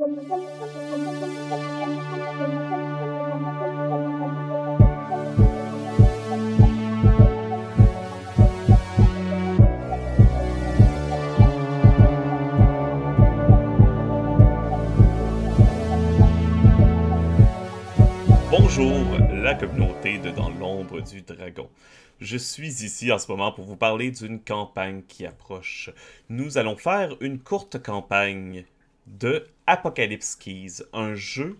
Bonjour, la communauté de Dans l'ombre du dragon. Je suis ici en ce moment pour vous parler d'une campagne qui approche. Nous allons faire une courte campagne de Apocalypse Keys, un jeu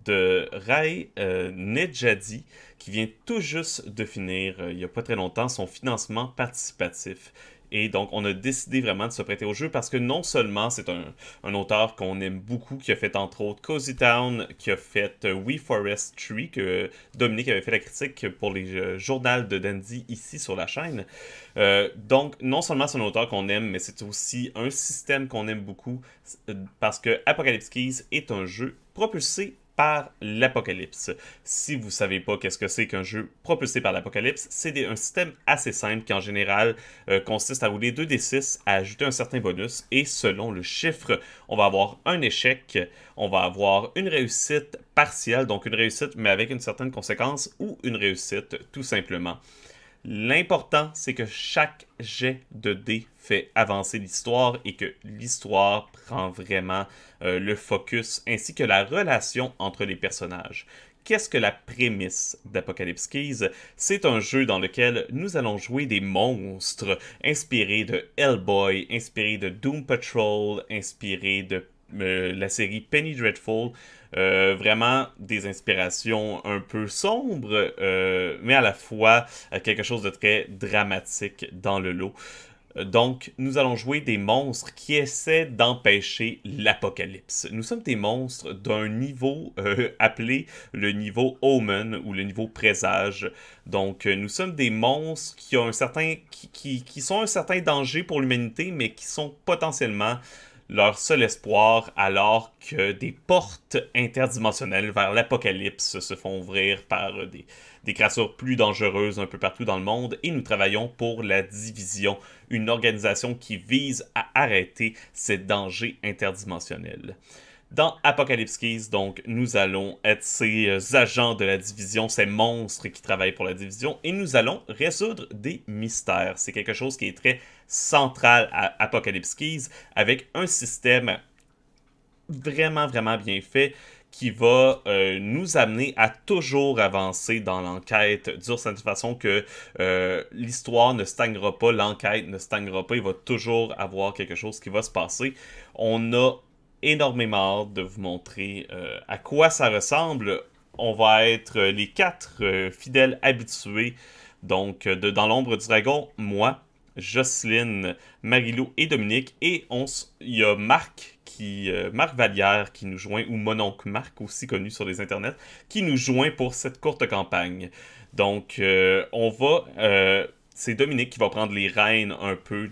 de Rai Nedjadi qui vient tout juste de finir, il n'y a pas très longtemps, son financement participatif. Et donc, on a décidé vraiment de se prêter au jeu parce que non seulement c'est un auteur qu'on aime beaucoup, qui a fait entre autres Cozy Town, qui a fait We Forest Tree, que Dominique avait fait la critique pour les journaux de Dandy ici sur la chaîne. Donc, non seulement c'est un auteur qu'on aime, mais c'est aussi un système qu'on aime beaucoup parce que Apocalypse Keys est un jeu propulsé par l'apocalypse. Si vous savez pas qu'est-ce que c'est qu'un jeu propulsé par l'apocalypse, c'est un système assez simple qui en général consiste à rouler 2d6, à ajouter un certain bonus, et selon le chiffre, on va avoir un échec, on va avoir une réussite partielle, donc une réussite mais avec une certaine conséquence, ou une réussite tout simplement. L'important, c'est que chaque jet de dés fait avancer l'histoire et que l'histoire prend vraiment le focus ainsi que la relation entre les personnages. Qu'est-ce que la prémisse d'Apocalypse Keys? C'est un jeu dans lequel nous allons jouer des monstres inspirés de Hellboy, inspirés de Doom Patrol, inspirés de la série Penny Dreadful. Vraiment des inspirations un peu sombres, mais à la fois quelque chose de très dramatique dans le lot. Donc, nous allons jouer des monstres qui essaient d'empêcher l'apocalypse. Nous sommes des monstres d'un niveau appelé le niveau Omen ou le niveau Présage. Donc, nous sommes des monstres qui ont qui sont un certain danger pour l'humanité, mais qui sont potentiellement leur seul espoir alors que des portes interdimensionnelles vers l'apocalypse se font ouvrir par des créatures plus dangereuses un peu partout dans le monde, et nous travaillons pour la Division, une organisation qui vise à arrêter ces dangers interdimensionnels. Dans Apocalypse Keys, donc, nous allons être ces agents de la Division, ces monstres qui travaillent pour la Division, et nous allons résoudre des mystères. C'est quelque chose qui est très central à Apocalypse Keys, avec un système vraiment, vraiment bien fait qui va nous amener à toujours avancer dans l'enquête d'une certaine façon que l'histoire ne stagnera pas, l'enquête ne stagnera pas, il va toujours avoir quelque chose qui va se passer. On a énormément hâte de vous montrer à quoi ça ressemble. On va être les 4 fidèles habitués. Donc, Dans l'ombre du dragon, moi, Jocelyne, Marilou et Dominique. Et il y a Marc Vallière qui nous joint, ou Mononcle Marc, aussi connu sur les internets, qui nous joint pour cette courte campagne. Donc, c'est Dominique qui va prendre les rênes un peu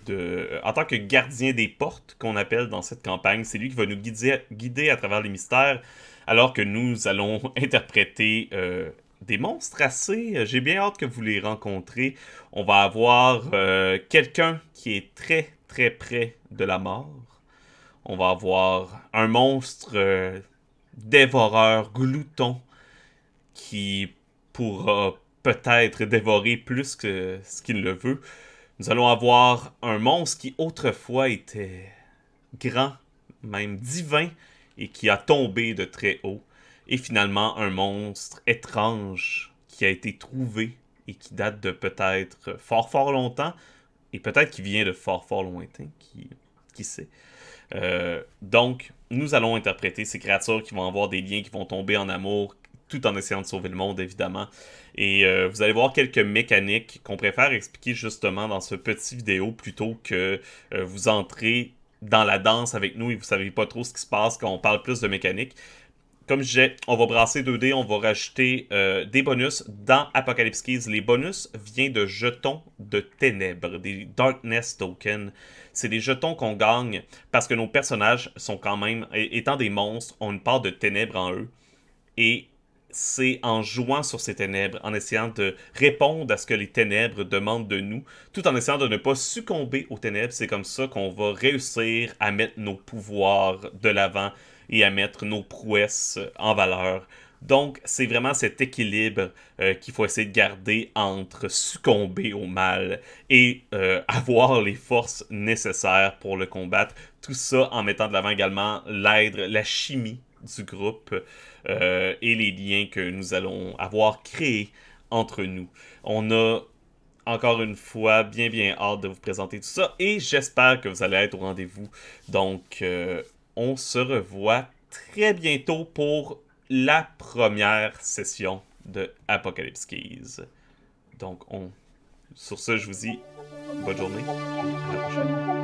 en tant que gardien des portes, qu'on appelle dans cette campagne. C'est lui qui va nous guider à travers les mystères, alors que nous allons interpréter des monstres assez... J'ai bien hâte que vous les rencontrez. On va avoir quelqu'un qui est très, très près de la mort. On va avoir un monstre dévoreur, glouton, qui pourra peut-être dévorer plus que ce qu'il le veut. Nous allons avoir un monstre qui autrefois était grand, même divin, et qui a tombé de très haut. Et finalement, un monstre étrange qui a été trouvé et qui date de peut-être fort fort longtemps, et peut-être qui vient de fort fort lointain, qui sait. Donc, nous allons interpréter ces créatures qui vont avoir des liens, qui vont tomber en amour, tout en essayant de sauver le monde, évidemment. Et vous allez voir quelques mécaniques qu'on préfère expliquer justement dans ce petit vidéo, plutôt que vous entrez dans la danse avec nous et vous savez pas trop ce qui se passe quand on parle plus de mécanique. Comme je disais, on va brasser 2 dés, on va rajouter des bonus dans Apocalypse Keys. Les bonus viennent de jetons de ténèbres, des Darkness Tokens. C'est des jetons qu'on gagne parce que nos personnages sont quand même, étant des monstres, ont une part de ténèbres en eux. Et c'est en jouant sur ces ténèbres, en essayant de répondre à ce que les ténèbres demandent de nous, tout en essayant de ne pas succomber aux ténèbres. C'est comme ça qu'on va réussir à mettre nos pouvoirs de l'avant et à mettre nos prouesses en valeur. Donc, c'est vraiment cet équilibre qu'il faut essayer de garder entre succomber au mal et avoir les forces nécessaires pour le combattre. Tout ça en mettant de l'avant également l'aide, la chimie du groupe et les liens que nous allons avoir créés entre nous. On a encore une fois bien hâte de vous présenter tout ça et j'espère que vous allez être au rendez-vous. Donc, on se revoit très bientôt pour la première session de Apocalypse Keys. Donc, sur ce, je vous dis bonne journée. À la prochaine.